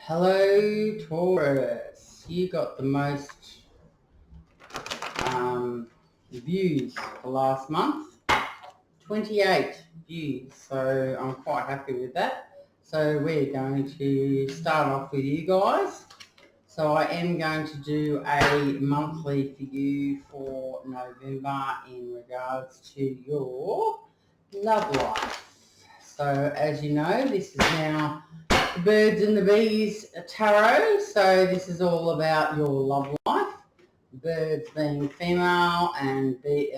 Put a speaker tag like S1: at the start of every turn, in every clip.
S1: Hello, Taurus. You got the most views for last month. 28 views. So I'm quite happy with that. So we're going to start off with you guys. So I am going to do a monthly for you for November in regards to your love life. So as you know, this is now the Birds and the Bees Tarot. So this is all about your love life. Birds being female and the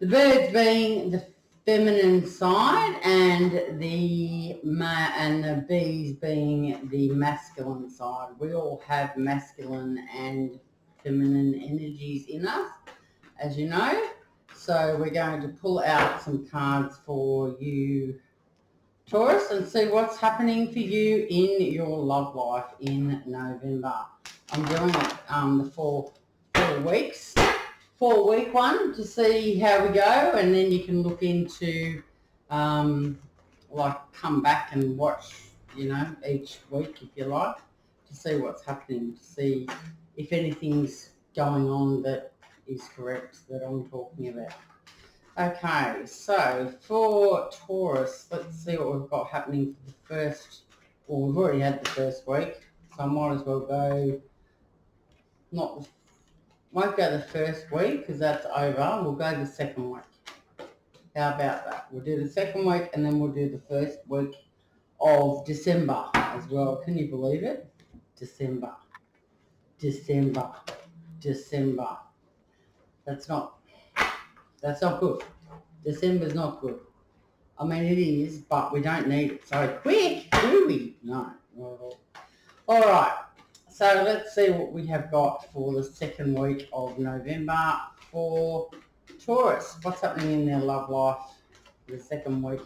S1: birds being the feminine side and the bees being the masculine side. We all have masculine and feminine energies in us, as you know. So we're going to pull out some cards for you, Taurus, and see what's happening for you in your love life in November. I'm doing it the four weeks. 4-week one to see how we go, and then you can look into come back and watch, each week if you like, to see what's happening, to see if anything's going on that is correct that I'm talking about. Okay, so for Taurus, let's see what we've got happening for the first, well, we've already had the first week, so I might as well go, won't go the first week because that's over. We'll go the second week. How about that? We'll do the second week and then we'll do the first week of December as well. Can you believe it? December. That's not good. December's not good. I mean, it is, but we don't need it so quick, do we? No. All right. So let's see what we have got for the second week of November for Taurus. What's happening in their love life for the second week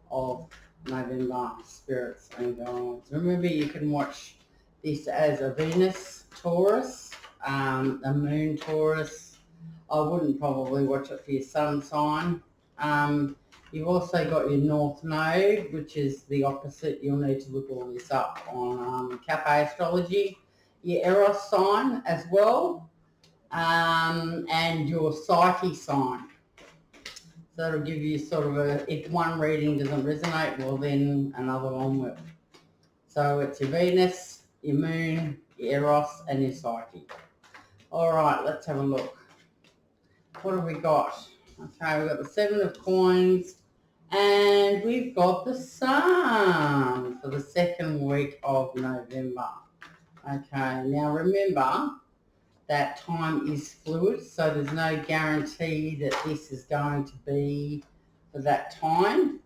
S1: of November, spirits and guides. Remember, you can watch this as a Venus Taurus, a Moon Taurus. I wouldn't probably watch it for your sun sign. You've also got your North Node, which is the opposite. You'll need to look all this up on Cafe Astrology. Your Eros sign as well, and your Psyche sign. So that'll give you sort of if one reading doesn't resonate, well then another one will. So it's your Venus, your Moon, your Eros, and your Psyche. All right, let's have a look. What have we got? Okay, we've got the Seven of Coins, and we've got the Sun for the second week of November. Okay, now remember that time is fluid, so there's no guarantee that this is going to be for that time,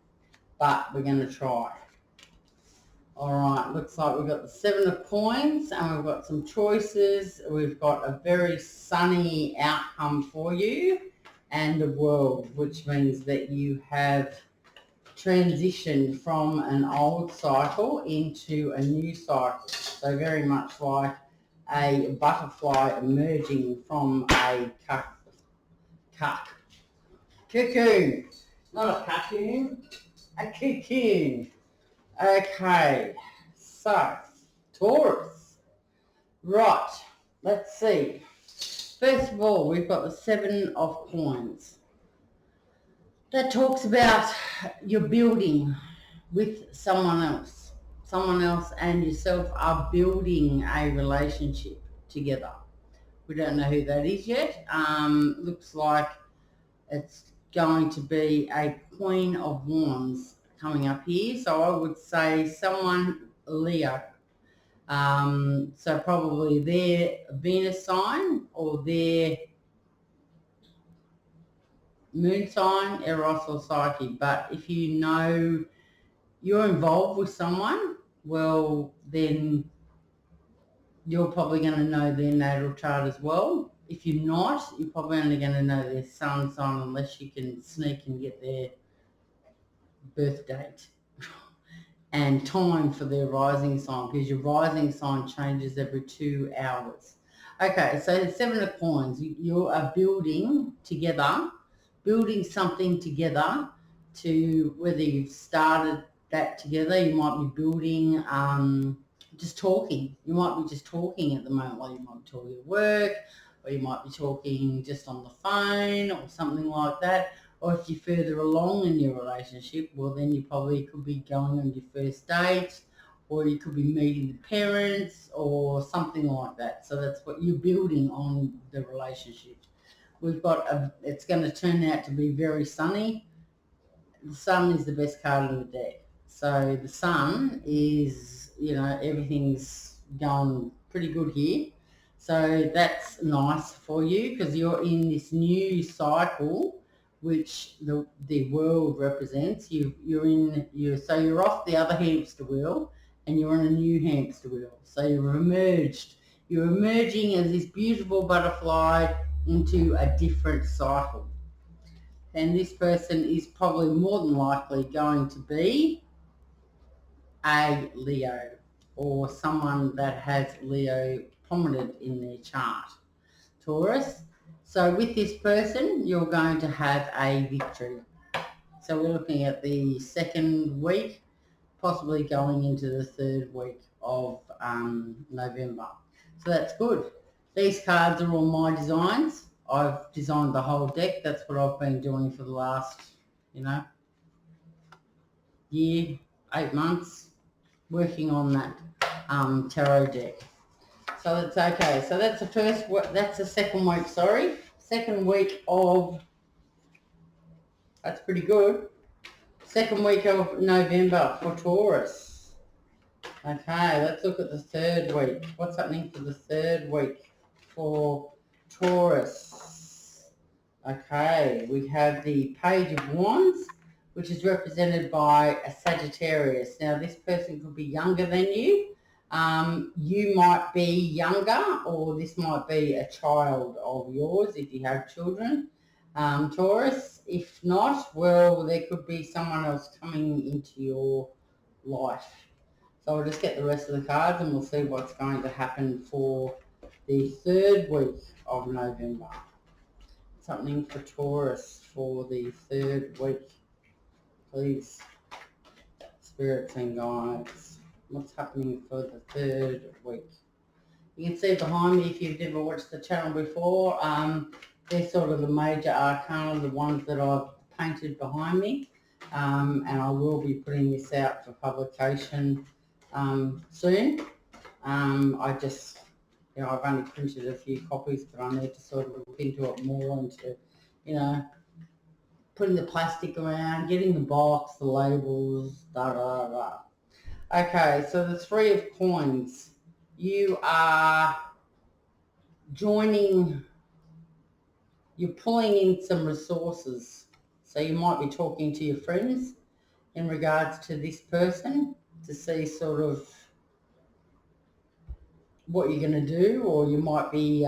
S1: but we're going to try. All right, looks like we've got the Seven of Coins and we've got some choices. We've got a very sunny outcome for you and the World, which means that you have transitioned from an old cycle into a new cycle. So very much like a butterfly emerging from a cocoon. Not a cocoon, a cocoon. Okay, so Taurus. Right, let's see. First of all, we've got the Seven of Coins. That talks about your building with someone else. Someone else and yourself are building a relationship together. We don't know who that is yet. Looks like it's going to be a Queen of Wands coming up here. So I would say someone, Leo. So probably their Venus sign or their Moon sign, Eros or Psyche. But if you know you're involved with someone, well, then you're probably going to know their natal chart as well. If you're not, you're probably only going to know their sun sign unless you can sneak and get their birth date and time for their rising sign, because your rising sign changes every 2 hours. Okay, so the Seven of Coins, you are building together, building something together, to whether you've started that together. You might be building, just talking. You might be just talking at the moment, while you might be talking at work, or you might be talking just on the phone or something like that. Or if you're further along in your relationship, well then you probably could be going on your first date, or you could be meeting the parents or something like that. So that's what you're building on the relationship. We've got it's going to turn out to be very sunny. The sun is the best card in the deck. So the sun is, everything's going pretty good here. So that's nice for you because you're in this new cycle, which the world represents. You're off the other hamster wheel and you're on a new hamster wheel. So you're emerged. You're emerging as this beautiful butterfly into a different cycle. And this person is probably more than likely going to be a Leo or someone that has Leo prominent in their chart. Taurus. So with this person, you're going to have a victory. So we're looking at the second week, possibly going into the third week of November. So that's good. These cards are all my designs. I've designed the whole deck. That's what I've been doing for the last, year, 8 months, working on that tarot deck. So that's okay. So that's the second week, sorry. Second week of, that's pretty good. Second week of November for Taurus. Okay, let's look at the third week. What's happening for the third week for Taurus? Okay, we have the Page of Wands, which is represented by a Sagittarius. Now, this person could be younger than you. You might be younger, or this might be a child of yours if you have children. Taurus, if not, well, there could be someone else coming into your life. So I'll just get the rest of the cards and we'll see what's going to happen for the third week of November. Something for Taurus for the third week, please. Spirits and guides. What's happening for the third week? You can see behind me, if you've never watched the channel before, they're sort of the major arcana, the ones that I've painted behind me. And I will be putting this out for publication soon. I just, I've only printed a few copies, but I need to sort of look into it more and to, putting the plastic around, getting the box, the labels, da da da. Okay, so the Three of Coins. You are joining, you're pulling in some resources. So you might be talking to your friends in regards to this person to see sort of what you're going to do, or you might be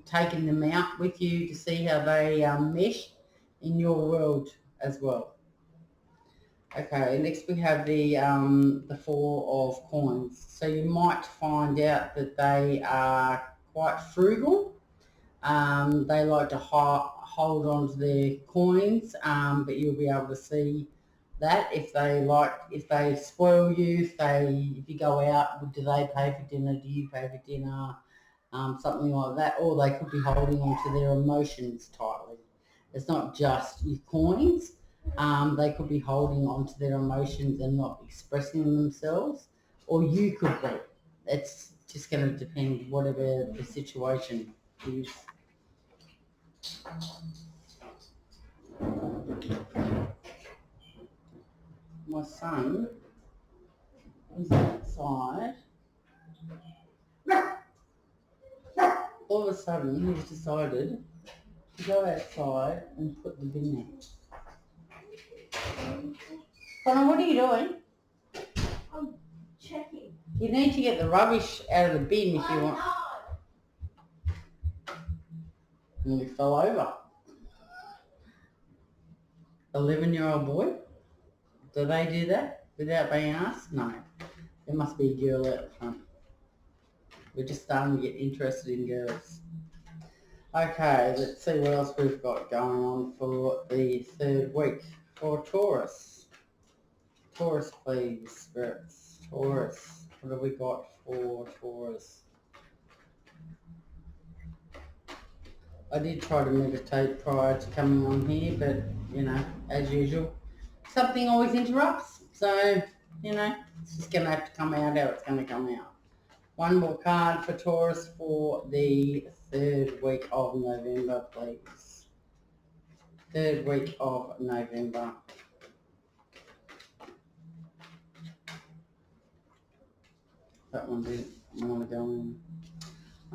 S1: taking them out with you to see how they mesh in your world as well. Okay, next we have the Four of Coins. So you might find out that they are quite frugal. They like to hold on to their coins, but you'll be able to see that if they spoil you, if you go out, do they pay for dinner? Do you pay for dinner? Something like that. Or they could be holding on to their emotions tightly. It's not just your coins. They could be holding on to their emotions and not expressing themselves, or you could be. It's just going to depend whatever the situation is. My son is outside. All of a sudden, he's decided to go outside and put the bin there. Connor, what are you doing?
S2: I'm checking.
S1: You need to get the rubbish out of the bin if you want. And he fell over. 11-year-old boy? Do they do that without being asked? No. There must be a girl out front. We're just starting to get interested in girls. Okay, let's see what else we've got going on for the third week for Taurus. Taurus, please, spirits. Taurus. What have we got for Taurus? I did try to meditate prior to coming on here, but, you know, as usual, something always interrupts. So, you know, it's just going to have to come out how it's going to come out. One more card for Taurus for the third week of November, please. Third week of November. That one didn't want to go in.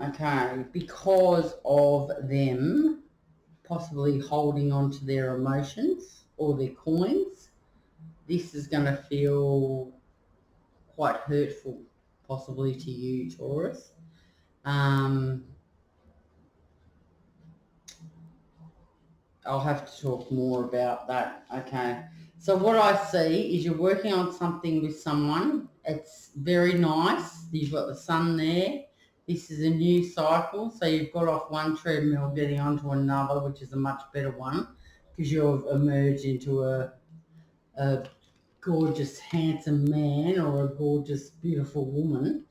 S1: Okay, because of them possibly holding on to their emotions or their coins, this is going to feel quite hurtful, possibly to you, Taurus. I'll have to talk more about that. Okay. So what I see is you're working on something with someone. It's very nice. You've got the sun there. This is a new cycle. So you've got off one treadmill getting onto another, which is a much better one because you've emerged into a gorgeous, handsome man or a gorgeous, beautiful woman.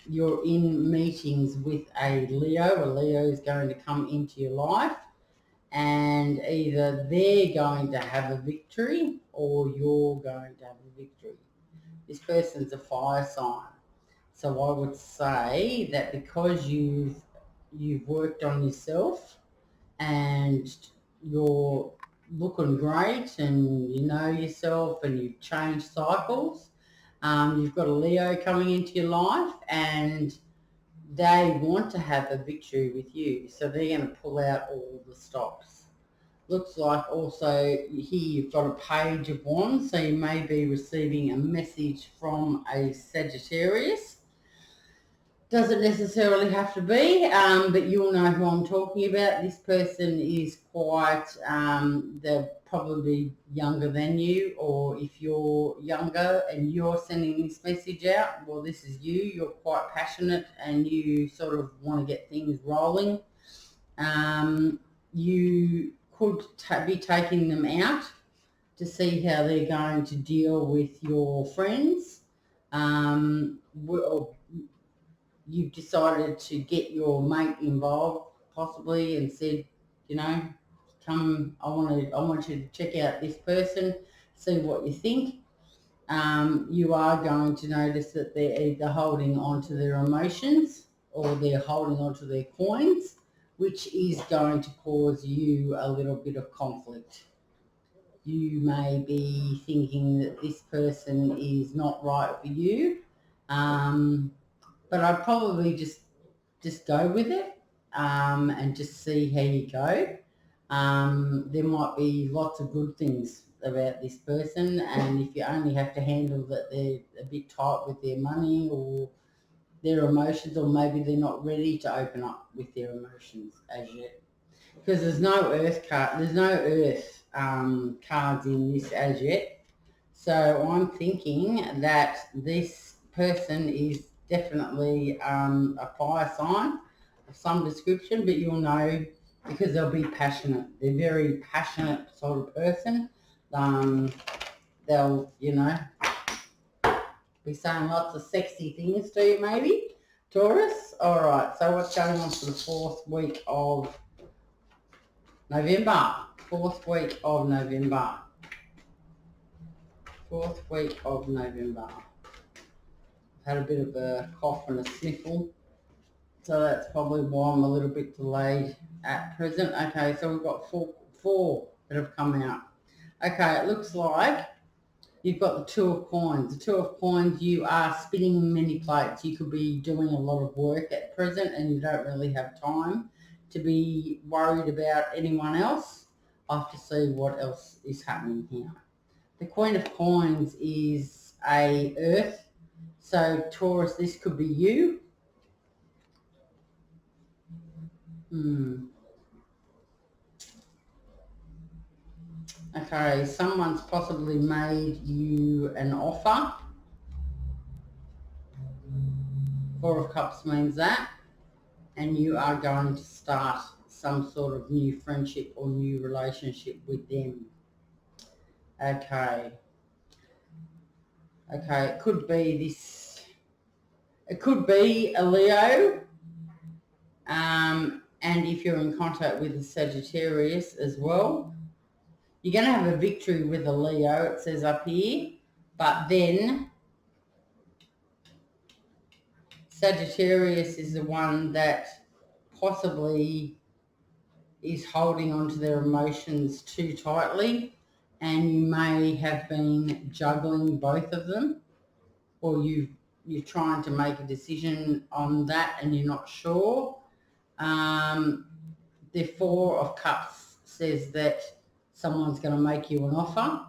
S1: You're in meetings with a Leo. A Leo is going to come into your life. And either they're going to have a victory or you're going to have a victory. This person's a fire sign. So I would say that because you've worked on yourself and you're looking great and you know yourself and you've changed cycles, you've got a Leo coming into your life and they want to have a victory with you. So they're going to pull out all the stops. Looks like also here you've got a page of wands, so you may be receiving a message from a Sagittarius. Doesn't necessarily have to be, but you'll know who I'm talking about. This person is quite, they're probably younger than you, or if you're younger and you're sending this message out, well, this is you. You're quite passionate and you sort of want to get things rolling. You could be taking them out to see how they're going to deal with your friends. You've decided to get your mate involved possibly and said, you know, come, I want you to check out this person, see what you think. You are going to notice that they're either holding on to their emotions or they're holding on to their coins, which is going to cause you a little bit of conflict. You may be thinking that this person is not right for you, but I'd probably just go with it and just see how you go. There might be lots of good things about this person, and if you only have to handle that they're a bit tight with their money or their emotions, or maybe they're not ready to open up with their emotions as yet. Because there's no earth card, there's no earth cards in this as yet. So I'm thinking that this person is definitely a fire sign of some description, but you'll know because they'll be passionate. They're very passionate sort of person. They'll, you know, be saying lots of sexy things to you maybe. Taurus. All right, so what's going on for the fourth week of November? Fourth week of November. Fourth week of November. I've had a bit of a cough and a sniffle, so that's probably why I'm a little bit delayed at present. Okay, so we've got four that have come out. Okay, it looks like you've got the Two of Coins. The Two of Coins, you are spinning many plates. You could be doing a lot of work at present and you don't really have time to be worried about anyone else. I have to see what else is happening here. The Queen of Coins is a earth. So Taurus, this could be you. Okay, someone's possibly made you an offer. Four of Cups means that. And you are going to start some sort of new friendship or new relationship with them. Okay. Okay, it could be this, it could be a Leo, and if you're in contact with a Sagittarius as well, you're going to have a victory with a Leo, it says up here, but then Sagittarius is the one that possibly is holding on to their emotions too tightly, and you may have been juggling both of them, or you're trying to make a decision on that and you're not sure. The Four of Cups says that someone's going to make you an offer.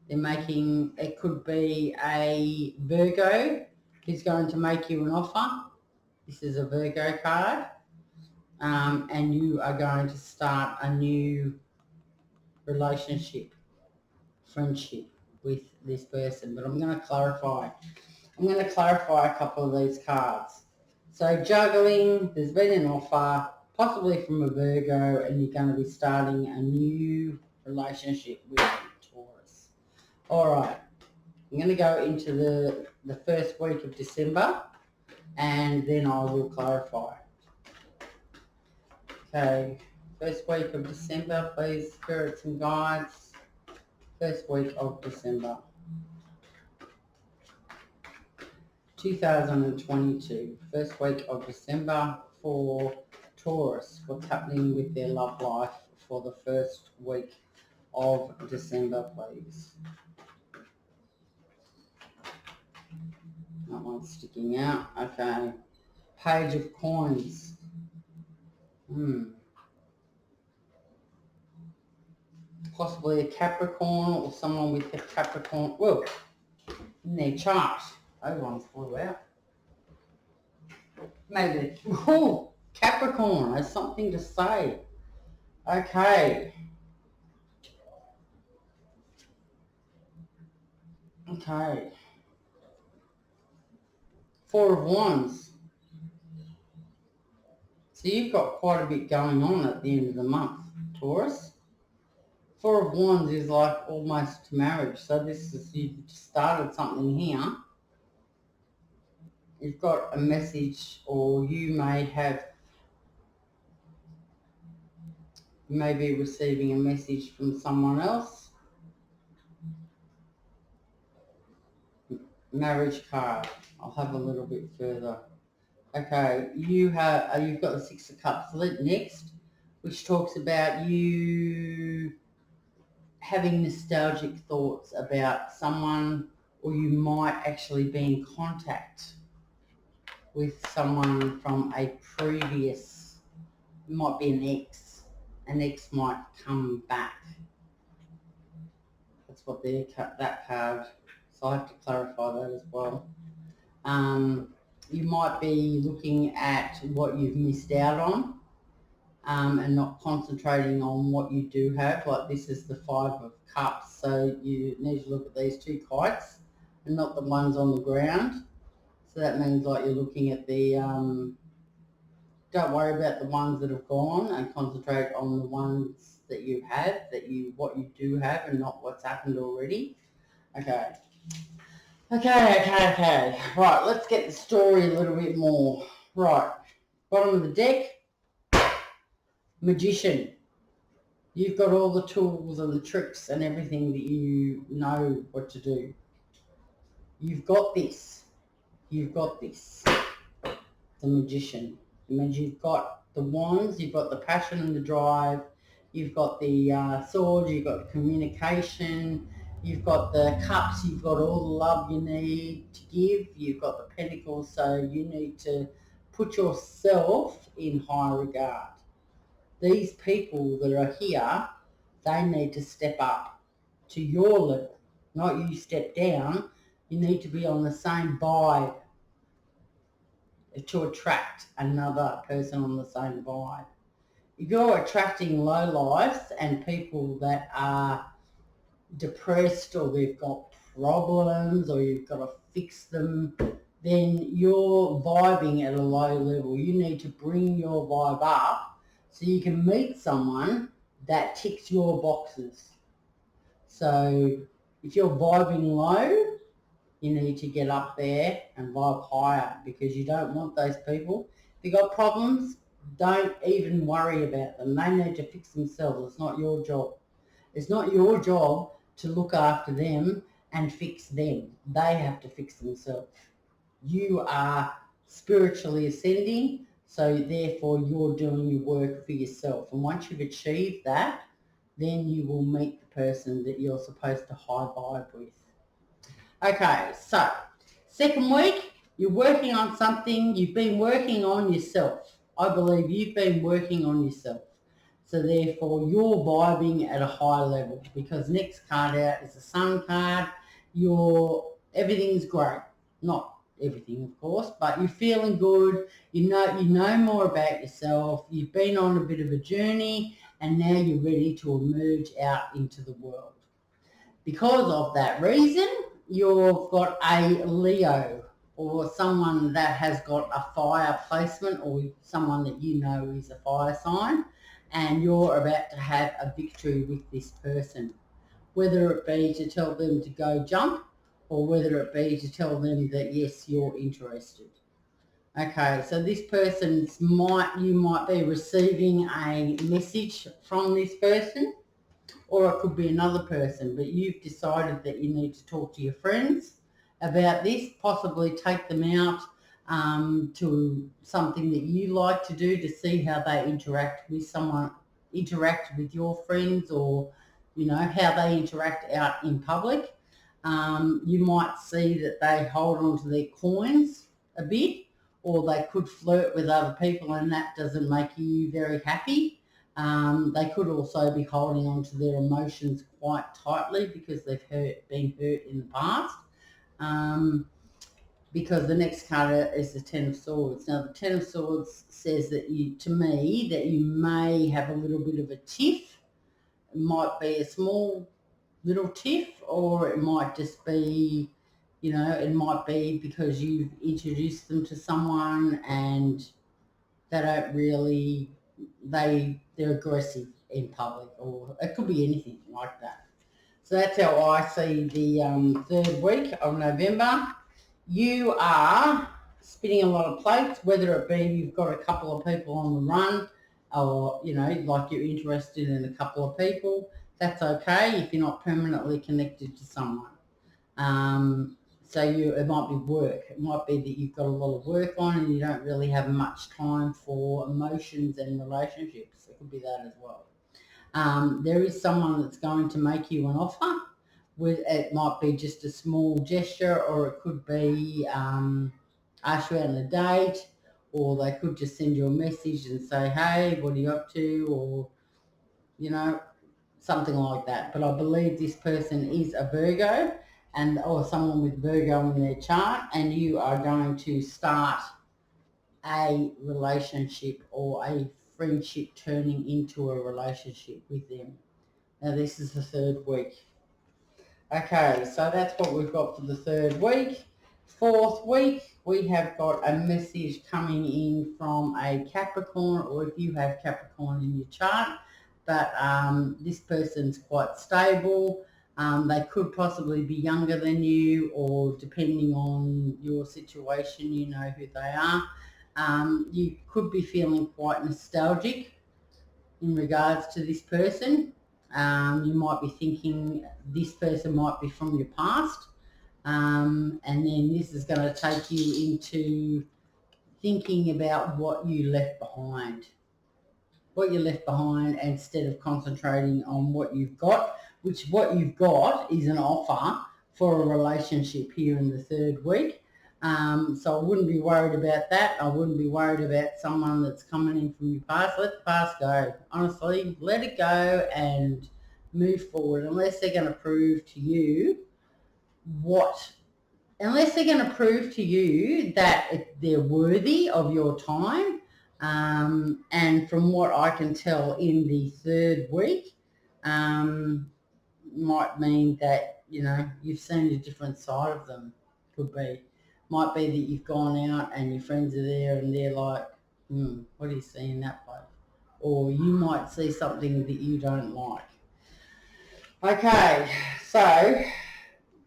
S1: They're making, it could be a Virgo who's going to make you an offer. This is a Virgo card. And you are going to start a new relationship, friendship with this person. But I'm going to clarify. I'm going to clarify a couple of these cards. So juggling, there's been an offer, possibly from a Virgo, and you're going to be starting a new relationship with Taurus. All right, I'm going to go into the first week of December, and then I will clarify. Okay, first week of December, please, spirits and guides. First week of December 2022. First week of December for Taurus. What's happening with their love life for the first week of December, please? That one's sticking out. Okay. Page of Coins. Possibly a Capricorn or someone with a Capricorn, well, in their chart. Those ones flew out. Maybe, oh, Capricorn has something to say. Okay. Okay. Four of Wands. So you've got quite a bit going on at the end of the month, Taurus. Four of Wands is like almost marriage. So this is, you've started something here. You've got a message, or you may be receiving a message from someone else. Marriage card. I'll have a little bit further. Okay, you've got the Six of Cups next, which talks about you having nostalgic thoughts about someone, or you might actually be in contact with someone from a previous, it might be an ex. An ex might come back. That's what that card, so I have to clarify that as well. You might be looking at what you've missed out on, and not concentrating on what you do have. Like this is the Five of Cups, so you need to look at these two kites and not the ones on the ground. So that means like you're looking at the, don't worry about the ones that have gone and concentrate on the ones that you have, what you do have, and not what's happened already. Okay. Right, let's get the story a little bit more. Right, bottom of the deck, Magician. You've got all the tools and the tricks and everything that you know what to do. You've got this. You've got this. The Magician. It means you've got the wands, you've got the passion and the drive, you've got the sword, you've got the communication, you've got the cups, you've got all the love you need to give, you've got the pentacles, so you need to put yourself in high regard. These people that are here, they need to step up to your level, not you step down. You need to be on the same vibe to attract another person on the same vibe. If you're attracting lowlifes and people that are depressed, or they've got problems, or you've got to fix them, then you're vibing at a low level. You need to bring your vibe up so you can meet someone that ticks your boxes. So if you're vibing low, you need to get up there and vibe higher, because you don't want those people. If you've got problems, don't even worry about them. They need to fix themselves. It's not your job. It's not your job to look after them and fix them. They have to fix themselves. You are spiritually ascending, so therefore you're doing your work for yourself. And once you've achieved that, then you will meet the person that you're supposed to high vibe with. Okay, so second week, you're working on something. You've been working on yourself. I believe you've been working on yourself. So therefore you're vibing at a high level, because next card out is the Sun card. Everything's great. Not everything, of course, but you're feeling good. You know more about yourself. You've been on a bit of a journey, and now you're ready to emerge out into the world. Because of that reason, you've got a Leo, or someone that has got a fire placement, or someone that you know is a fire sign, and you're about to have a victory with this person. Whether it be to tell them to go jump, or whether it be to tell them that yes, you're interested. Okay, so this you might be receiving a message from this person, or it could be another person, but you've decided that you need to talk to your friends about this, possibly take them out to something that you like to do, to see how they interact with your friends, or how they interact out in public. You might see that they hold on to their coins a bit, or they could flirt with other people, and that doesn't make you very happy. They could also be holding on to their emotions quite tightly, because they've been hurt in the past. Because the next card is the Ten of Swords. Now, the Ten of Swords says that you may have a little bit of a tiff. It might be a small little tiff, or it might just be, it might be because you've introduced them to someone and they don't really, they're aggressive in public, or it could be anything like that. So that's how I see the third week of November. You are spinning a lot of plates, whether it be you've got a couple of people on the run, or, like you're interested in a couple of people. That's okay if you're not permanently connected to someone. It might be work. It might be that you've got a lot of work on and you don't really have much time for emotions and relationships. It could be that as well. There is someone that's going to make you an offer. It might be just a small gesture, or it could be ask you out on a date, or they could just send you a message and say, hey, what are you up to, or, something like that. But I believe this person is a Virgo, or someone with Virgo in their chart, and you are going to start a relationship or a friendship turning into a relationship with them. Now, this is the third week. Okay, so that's what we've got for the third week. Fourth week, we have got a message coming in from a Capricorn, or if you have Capricorn in your chart, but this person's quite stable. They could possibly be younger than you, or depending on your situation, you know who they are. You could be feeling quite nostalgic in regards to this person. You might be thinking this person might be from your past, and then this is going to take you into thinking about what you left behind. What you left behind, instead of concentrating on what you've got, which what you've got is an offer for a relationship here in the third week. So I wouldn't be worried about that. I wouldn't be worried about someone that's coming in from your past. Let the past go. Honestly, let it go and move forward, unless they're going to prove to you that they're worthy of your time. And from what I can tell in the third week, might mean that, you've seen a different side of them. Could be. Might be that you've gone out and your friends are there and they're like, what do you see in that place? Or you might see something that you don't like. Okay, so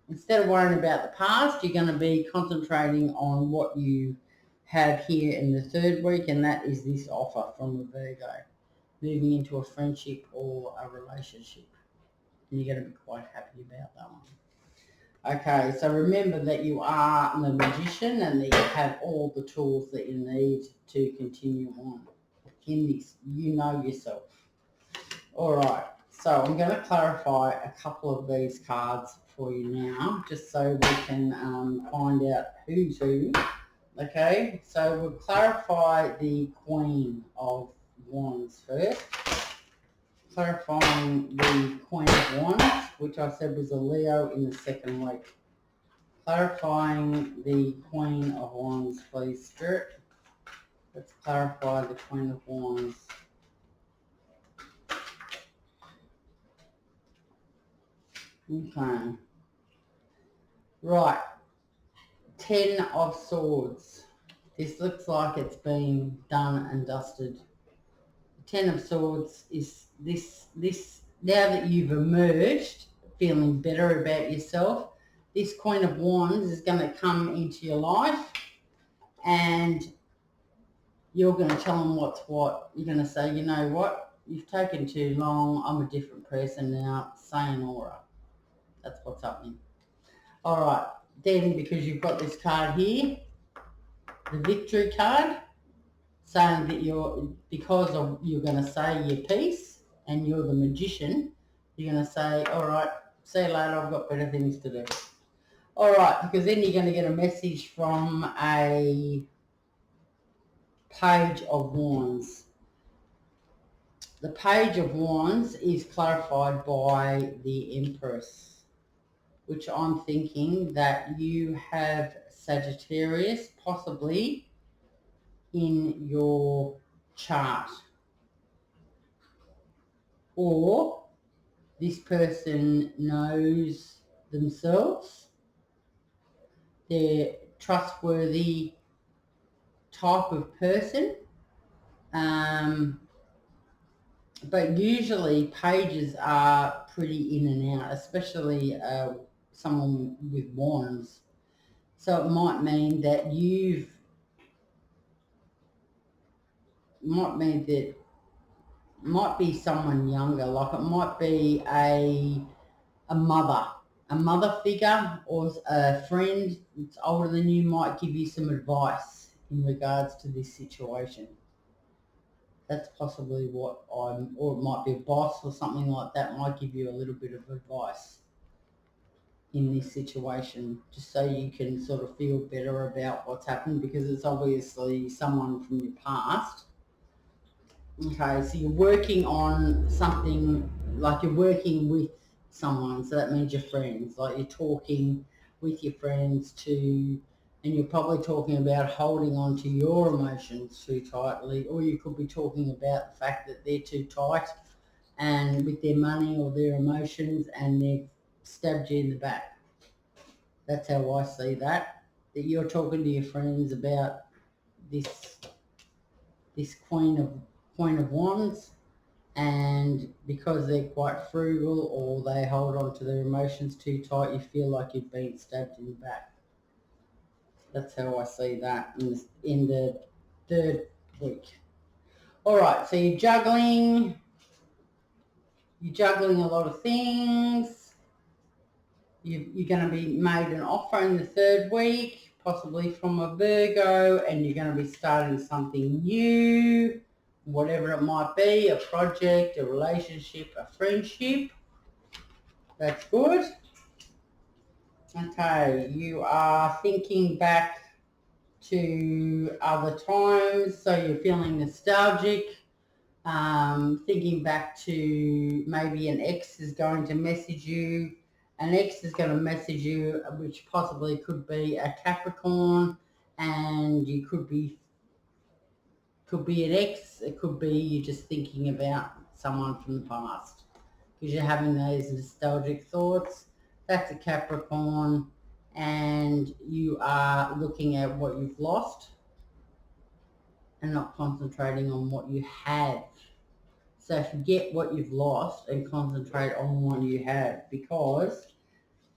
S1: Instead of worrying about the past, you're going to be concentrating on what you have here in the third week, and that is this offer from a Virgo, moving into a friendship or a relationship. And you're going to be quite happy about that one. Okay, so remember that you are the magician and that you have all the tools that you need to continue on in this. You know yourself. All right, so I'm going to clarify a couple of these cards for you now, just so we can find out who's who. Okay, so we'll clarify the Queen of Wands first. Clarifying the Queen of Wands, which I said was a Leo in the second week. Clarifying the Queen of Wands, please, Spirit. Let's clarify the Queen of Wands. Okay. Right. 10 of Swords. This looks like it's been done and dusted. 10 of Swords is this now that you've emerged, feeling better about yourself, this Queen of Wands is going to come into your life and you're going to tell them what's what. You're going to say, you know what, you've taken too long, I'm a different person now, sayonara. That's what's happening. All right, then because you've got this card here, the Victory card, saying that you're going to say your piece and you're the magician, you're going to say, all right, see you later, I've got better things to do. All right, because then you're going to get a message from a Page of Wands. The Page of Wands is clarified by the Empress, which I'm thinking that you have Sagittarius possibly in your chart, or this person knows themselves, they're trustworthy type of person, but usually pages are pretty in and out, especially someone with wands. So it might mean that might be someone younger, like it might be a mother figure, or a friend that's older than you might give you some advice in regards to this situation. That's possibly what or it might be a boss or something like that might give you a little bit of advice in this situation, just so you can sort of feel better about what's happened, because it's obviously someone from your past. Okay, so you're working on something, like you're working with someone, so that means your friends, like you're talking with your friends and you're probably talking about holding on to your emotions too tightly, or you could be talking about the fact that they're too tight and with their money or their emotions and they've stabbed you in the back. That's how I see that you're talking to your friends about this Queen of Wands, and because they're quite frugal or they hold on to their emotions too tight, you feel like you've been stabbed in the back. That's how I see that in the third week. All right, so you're juggling a lot of things. You're going to be made an offer in the third week, possibly from a Virgo, and you're going to be starting something new, whatever it might be, a project, a relationship, a friendship. That's good. Okay, you are thinking back to other times, so you're feeling nostalgic, thinking back to maybe an ex is going to message you. An ex is going to message you, which possibly could be a Capricorn, and you could be an ex, it could be you just thinking about someone from the past because you're having those nostalgic thoughts. That's a Capricorn, and you are looking at what you've lost and not concentrating on what you have. So forget what you've lost and concentrate on what you have, because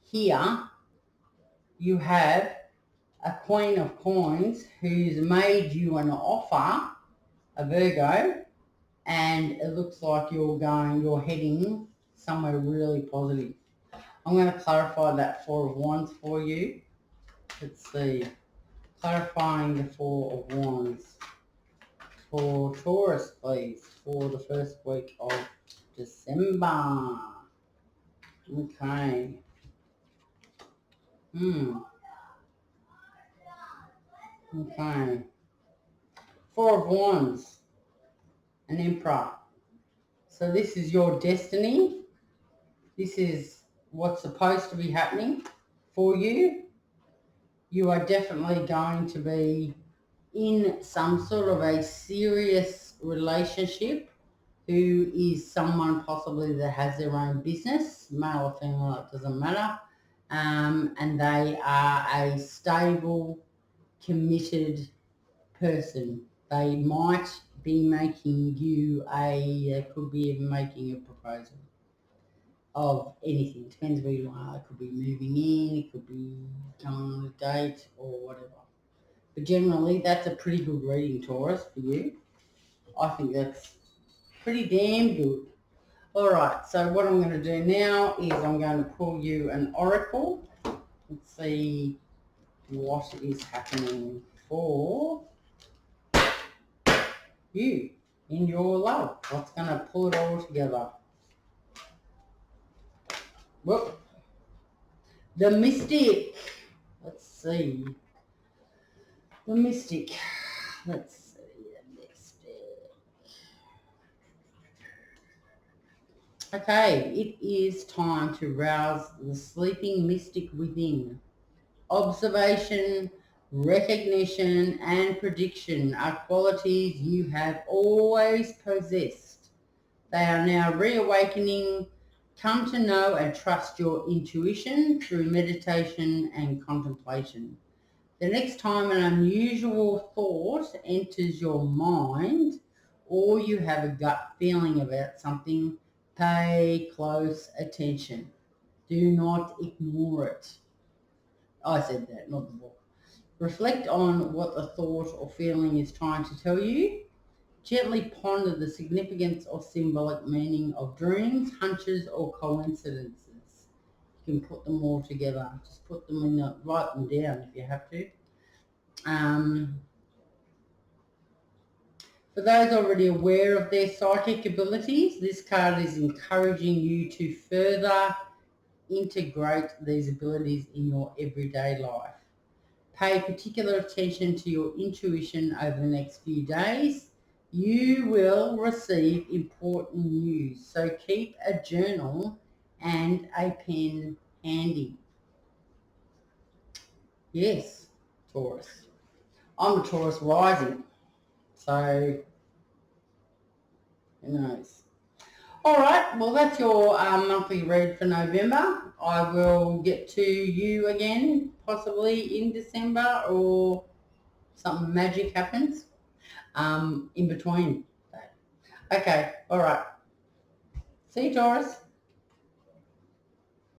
S1: here you have a Queen of Coins who's made you an offer, a Virgo, and it looks like you're heading somewhere really positive. I'm going to clarify that Four of Wands for you. Let's see. Clarifying the Four of Wands for Taurus, please, for the first week of December. Okay. Okay. Four of Wands, an Emperor. So this is your destiny. This is what's supposed to be happening for you. You are definitely going to be in some sort of a serious relationship who is someone possibly that has their own business, male or female, it doesn't matter. And they are a stable, committed person. They might be making you could be even making a proposal of anything. Depends where you are. It could be moving in, it could be going on a date or whatever. But generally, that's a pretty good reading, Taurus, for you. I think that's pretty damn good. All right, so what I'm going to do now is I'm going to pull you an oracle. Let's see what is happening for you in your love. What's going to pull it all together? Whoop. The Mystic. Let's see. The Mystic. Let's see. The Mystic. Okay, it is time to rouse the sleeping mystic within. Observation, recognition, and prediction are qualities you have always possessed. They are now reawakening. Come to know and trust your intuition through meditation and contemplation. The next time an unusual thought enters your mind or you have a gut feeling about something, pay close attention. Do not ignore it. I said that, not the book. Reflect on what the thought or feeling is trying to tell you. Gently ponder the significance or symbolic meaning of dreams, hunches, or coincidences. You can put them all together. Just put them in, write them down if you have to. For those already aware of their psychic abilities, this card is encouraging you to further integrate these abilities in your everyday life. Pay particular attention to your intuition over the next few days. You will receive important news, so keep a journal and a pen handy. Yes, Taurus. I'm a Taurus rising, so who knows. All right, well, that's your monthly read for November. I will get to you again, possibly in December, or something magic happens in between. Okay, all right. See you, Taurus.